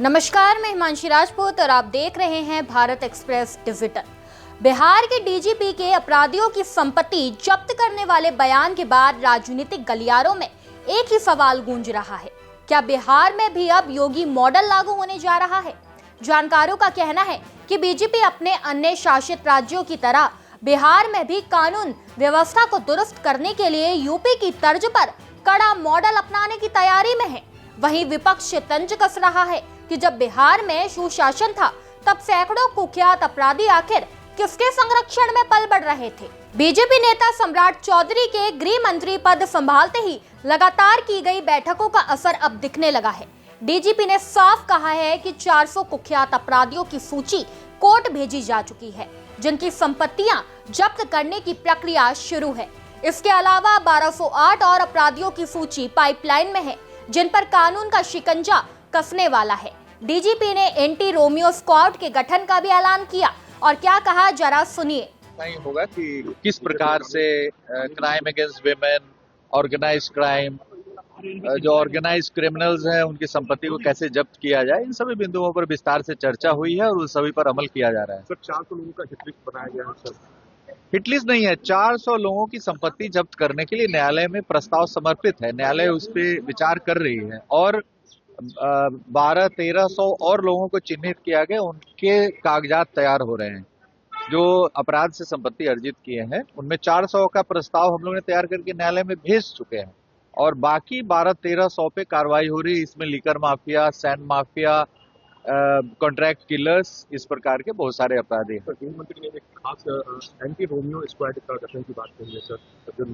नमस्कार, मैं हिमांशी राजपूत और आप देख रहे हैं भारत एक्सप्रेस डिजिटल। बिहार के डीजीपी के अपराधियों की संपत्ति जब्त करने वाले बयान के बाद राजनीतिक गलियारों में एक ही सवाल गूंज रहा है, क्या बिहार में भी अब योगी मॉडल लागू होने जा रहा है? जानकारों का कहना है कि बीजेपी अपने अन्य शासित राज्यों की तरह बिहार में भी कानून व्यवस्था को दुरुस्त करने के लिए यूपी की तर्ज पर कड़ा मॉडल अपनाने की तैयारी में है। वहीं विपक्ष तंज कस रहा है कि जब बिहार में सुशासन था तब सैकड़ों कुख्यात अपराधी आखिर किसके संरक्षण में पल बढ़ रहे थे। बीजेपी नेता सम्राट चौधरी के गृह मंत्री पद संभालते ही लगातार की गई बैठकों का असर अब दिखने लगा है। डीजीपी ने साफ कहा है कि 400 कुख्यात अपराधियों की सूची कोर्ट भेजी जा चुकी है, जिनकी संपत्तियां जब्त करने की प्रक्रिया शुरू है। इसके अलावा 1208 और अपराधियों की सूची पाइपलाइन में है, जिन पर कानून का शिकंजा कसने वाला है। डीजीपी ने एंटी रोमियो स्क्वाड के गठन का भी ऐलान किया और क्या कहा, जरा सुनिए। नहीं होगा कि किस प्रकार से crime against women, organise crime, जो ऑर्गेनाइज क्रिमिनल्स हैं उनकी संपत्ति को कैसे जब्त किया जाए, इन सभी बिंदुओं पर विस्तार से चर्चा हुई है और उन सभी पर अमल किया जा रहा है। सर 400 लोगों का हिट लिस्ट बनाया गया है सर। हिट लिस्ट नहीं है, 400 लोगों की संपत्ति जब्त करने के लिए न्यायालय में प्रस्ताव समर्पित है। न्यायालय उस पर विचार कर रही है और 1200-1300 और लोगों को चिन्हित किया गया, उनके कागजात तैयार हो रहे हैं जो अपराध से संपत्ति अर्जित किए हैं। उनमें 400 का प्रस्ताव हम लोग ने तैयार करके न्यायालय में भेज चुके हैं और बाकी 1200-1300 पे कार्रवाई हो रही है। इसमें liquor mafia, sand mafia, contract killers, इस प्रकार के बहुत सारे अपराधी हैं। गृह मंत्री ने एक खास एंटी रोमियो स्क्वाड का गठन की बात कही है सर, जो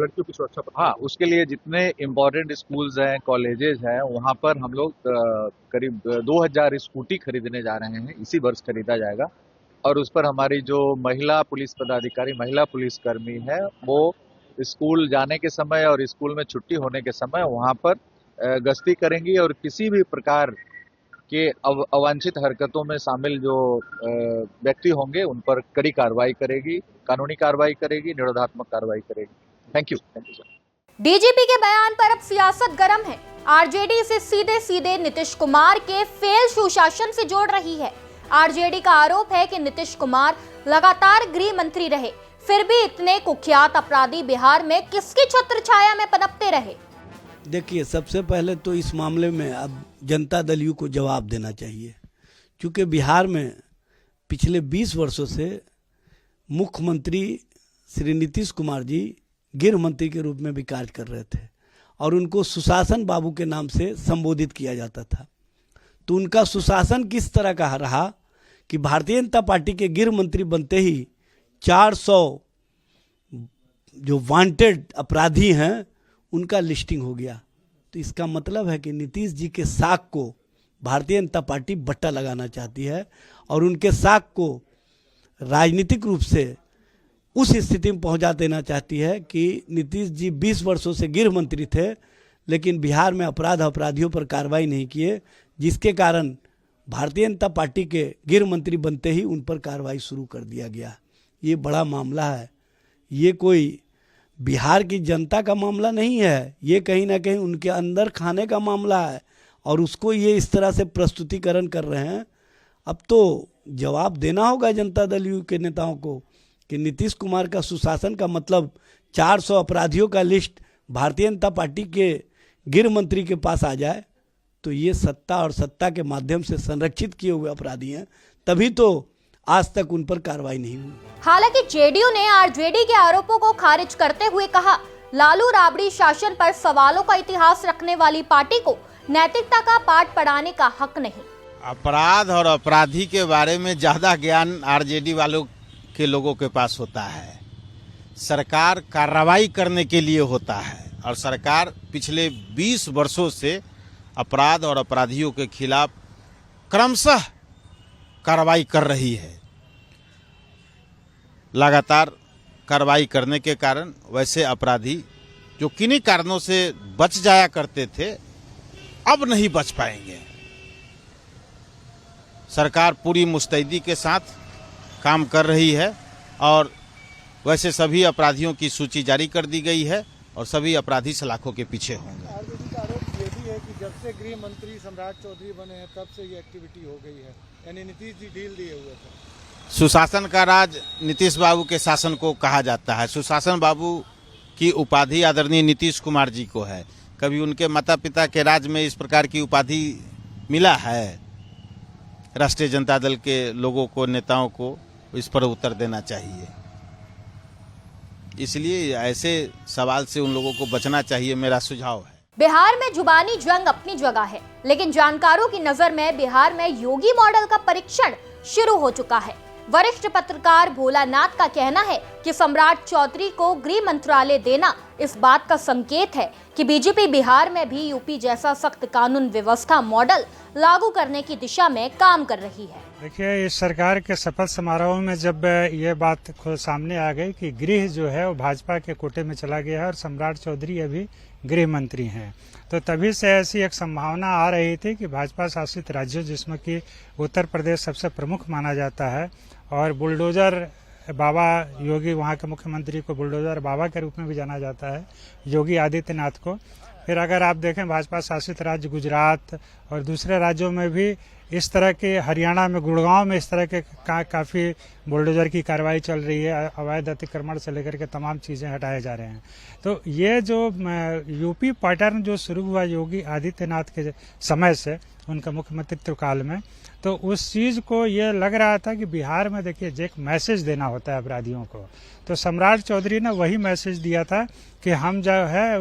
लड़कियों की सुरक्षा पर। हाँ, उसके लिए जितने इम्पोर्टेंट स्कूल्स हैं, कॉलेजेस हैं, वहाँ पर हम लोग करीब 2000 स्कूटी खरीदने जा रहे हैं। इसी वर्ष खरीदा जाएगा और उस पर हमारी जो महिला पुलिस पदाधिकारी, महिला पुलिसकर्मी है, वो स्कूल जाने के समय और स्कूल में छुट्टी होने के समय वहाँ पर गश्ती करेंगी और किसी भी प्रकार के अवांछित हरकतों में शामिल जो व्यक्ति होंगे उन पर कड़ी कार्रवाई करेगी, कानूनी कार्रवाई करेगी, निरोधात्मक कार्रवाई करेगी। Thank you sir. डीजीपी के बयान पर अब सियासत गर्म है। आरजेडी इसे सीधे सीधे नीतीश कुमार के फेल सुशासन से जोड़ रही है। आरजेडी का आरोप है कि नीतीश कुमार लगातार गृह मंत्री रहे, फिर भी इतने कुख्यात अपराधी बिहार में किसकी छत्र छाया में पनपते रहे। देखिए, सबसे पहले तो इस मामले में अब जनता दल यू को जवाब देना चाहिए, क्योंकि बिहार में पिछले 20 वर्षों से मुख्यमंत्री श्री नीतीश कुमार जी गृह मंत्री के रूप में भी कार्य कर रहे थे और उनको सुशासन बाबू के नाम से संबोधित किया जाता था। तो उनका सुशासन किस तरह का रहा कि भारतीय जनता पार्टी के गृह मंत्री बनते ही 400 जो वांटेड अपराधी हैं उनका लिस्टिंग हो गया। तो इसका मतलब है कि नीतीश जी के साख को भारतीय जनता पार्टी बट्टा लगाना चाहती है और उनके साख को राजनीतिक रूप से उस स्थिति में पहुंचा देना चाहती है कि नीतीश जी 20 वर्षों से गृह मंत्री थे लेकिन बिहार में अपराधियों पर कार्रवाई नहीं किए, जिसके कारण भारतीय जनता पार्टी के गृह मंत्री बनते ही उन पर कार्रवाई शुरू कर दिया गया। ये बड़ा मामला है, ये कोई बिहार की जनता का मामला नहीं है, ये कहीं ना कहीं उनके अंदर खाने का मामला है और उसको ये इस तरह से प्रस्तुतिकरण कर रहे हैं। अब तो जवाब देना होगा जनता दल यू के नेताओं को कि नीतीश कुमार का सुशासन का मतलब 400 अपराधियों का लिस्ट भारतीय जनता पार्टी के गृह मंत्री के पास आ जाए तो ये सत्ता और सत्ता के माध्यम से संरक्षित किए हुए अपराधी हैं, तभी तो आज तक उन पर कार्रवाई नहीं हुई। हालांकि जेडीयू ने आरजेडी के आरोपों को खारिज करते हुए कहा, लालू राबड़ी शासन पर सवालों का इतिहास रखने वाली पार्टी को नैतिकता का पाठ पढ़ाने का हक नहीं। अपराध और अपराधी के बारे में ज्यादा ज्ञान आरजेडी वालों के लोगों के पास होता है। सरकार कार्रवाई करने के लिए होता है और सरकार पिछले 20 वर्षों से अपराध और अपराधियों के खिलाफ क्रमशः कार्रवाई कर रही है। लगातार कार्रवाई करने के कारण वैसे अपराधी जो किन्हीं कारणों से बच जाया करते थे अब नहीं बच पाएंगे। सरकार पूरी मुस्तैदी के साथ काम कर रही है और वैसे सभी अपराधियों की सूची जारी कर दी गई है और सभी अपराधी सलाखों के पीछे होंगे। है कि जब से गृह मंत्री सम्राट चौधरी बने हैं तब से ये एक्टिविटी हो गई है, यानी नीतीश जी ढील दिए हुए थे। सुशासन का राज नीतीश बाबू के शासन को कहा जाता है। सुशासन बाबू की उपाधि आदरणीय नीतीश कुमार जी को है। कभी उनके माता पिता के राज में इस प्रकार की उपाधि मिला है? राष्ट्रीय जनता दल के लोगों को, नेताओं को इस पर उत्तर देना चाहिए। इसलिए ऐसे सवाल से उन लोगों को बचना चाहिए, मेरा सुझाव है। बिहार में जुबानी जंग अपनी जगह है, लेकिन जानकारों की नजर में बिहार में योगी मॉडल का परीक्षण शुरू हो चुका है। वरिष्ठ पत्रकार भोलानाथ का कहना है कि सम्राट चौधरी को गृह मंत्रालय देना इस बात का संकेत है कि बीजेपी बिहार में भी यूपी जैसा सख्त कानून व्यवस्था मॉडल लागू करने की दिशा में काम कर रही है। देखिए, इस सरकार के शपथ समारोह में जब ये बात खुद सामने आ गई कि गृह जो है वो भाजपा के कोटे में चला गया है और सम्राट चौधरी अभी गृह मंत्री हैं, तो तभी से ऐसी एक संभावना आ रही थी कि भाजपा शासित राज्यों, जिसमें कि उत्तर प्रदेश सबसे प्रमुख माना जाता है और बुलडोजर बाबा योगी, वहाँ के मुख्यमंत्री को बुलडोजर बाबा के रूप में भी जाना जाता है, योगी आदित्यनाथ को। फिर अगर आप देखें भाजपा शासित राज्य गुजरात और दूसरे राज्यों में भी इस तरह के, हरियाणा में गुड़गांव में इस तरह के काफ़ी बुलडोजर की कार्रवाई चल रही है। अवैध अतिक्रमण से लेकर के तमाम चीज़ें हटाए जा रहे हैं। तो ये जो यूपी पैटर्न जो शुरू हुआ योगी आदित्यनाथ के समय से, उनका मुख्यमंत्रित्व काल में, तो उस चीज़ को ये लग रहा था कि बिहार में देखिए एक मैसेज देना होता है अपराधियों को, तो सम्राट चौधरी ने वही मैसेज दिया था कि हम जो है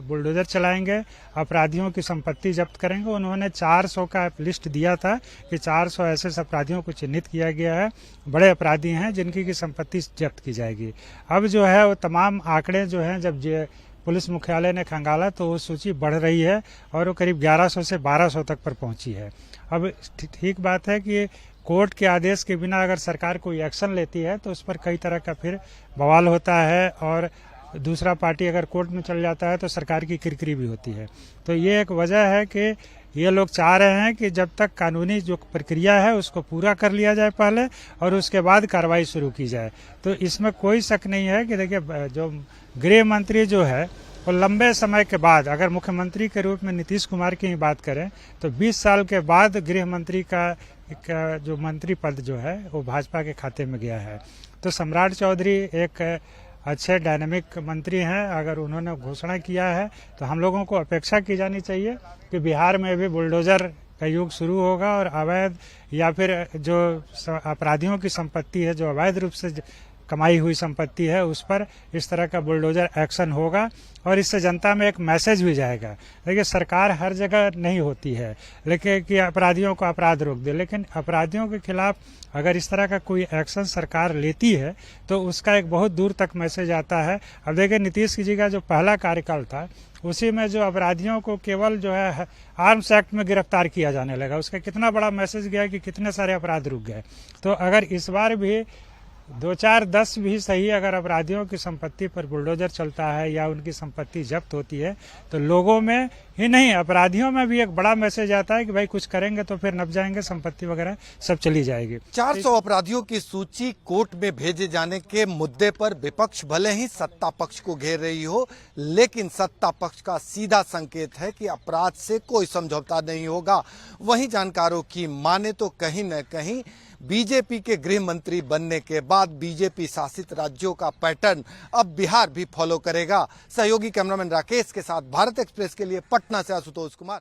बुलडोजर चलाएंगे, अपराधियों की संपत्ति जब्त करेंगे। उन्होंने 400 का लिस्ट दिया था कि 400 ऐसे अपराधियों को चिन्हित किया गया है, बड़े अपराधी हैं जिनकी की संपत्ति जब्त की जाएगी। अब जो है वो तमाम आंकड़े जो हैं जब पुलिस मुख्यालय ने खंगाला तो वो सूची बढ़ रही है और वो करीब 1100 से 1200 तक पर पहुंची है। अब ठीक बात है कि कोर्ट के आदेश के बिना अगर सरकार कोई एक्शन लेती है तो उस पर कई तरह का फिर बवाल होता है और दूसरा पार्टी अगर कोर्ट में चल जाता है तो सरकार की किरकिरी भी होती है। तो ये एक वजह है कि ये लोग चाह रहे हैं कि जब तक कानूनी जो प्रक्रिया है उसको पूरा कर लिया जाए पहले और उसके बाद कार्रवाई शुरू की जाए। तो इसमें कोई शक नहीं है कि देखिए, जो गृह मंत्री जो है वो लंबे समय के बाद, अगर मुख्यमंत्री के रूप में नीतीश कुमार की ही बात करें तो 20 साल के बाद गृह मंत्री का जो मंत्री पद जो है वो भाजपा के खाते में गया है। तो सम्राट चौधरी एक अच्छे डायनामिक मंत्री हैं। अगर उन्होंने घोषणा किया है तो हम लोगों को अपेक्षा की जानी चाहिए कि बिहार में भी बुलडोजर का युग शुरू होगा और अवैध या फिर जो अपराधियों की संपत्ति है, जो अवैध रूप से कमाई हुई संपत्ति है, उस पर इस तरह का बुलडोजर एक्शन होगा और इससे जनता में एक मैसेज भी जाएगा। देखिए, सरकार हर जगह नहीं होती है लेकिन कि अपराधियों को अपराध रोक दे, लेकिन अपराधियों के खिलाफ अगर इस तरह का कोई एक्शन सरकार लेती है तो उसका एक बहुत दूर तक मैसेज आता है। अब देखिए, नीतीश जी का जो पहला कार्यकाल था उसी में जो अपराधियों को केवल जो है आर्म्स एक्ट में गिरफ्तार किया जाने लगा, उसका कितना बड़ा मैसेज गया कि कितने सारे अपराध रुक गए। तो अगर इस बार भी 2, 4, 10 भी सही, अगर अपराधियों की संपत्ति पर बुलडोजर चलता है या उनकी संपत्ति जब्त होती है तो लोगों में ही नहीं, अपराधियों में भी एक बड़ा मैसेज आता है कि भाई कुछ करेंगे तो फिर नप जाएंगे, संपत्ति वगैरह सब चली जाएगी। 400 अपराधियों की सूची कोर्ट में भेजे जाने के मुद्दे पर विपक्ष भले ही सत्ता पक्ष को घेर रही हो, लेकिन सत्ता पक्ष का सीधा संकेत है कि अपराध से कोई समझौता नहीं होगा। वहीं जानकारों की माने तो कहीं न कहीं बीजेपी के गृह मंत्री बनने के बाद बीजेपी शासित राज्यों का पैटर्न अब बिहार भी फॉलो करेगा। सहयोगी कैमरामैन राकेश के साथ भारत एक्सप्रेस के लिए पटना से आशुतोष कुमार।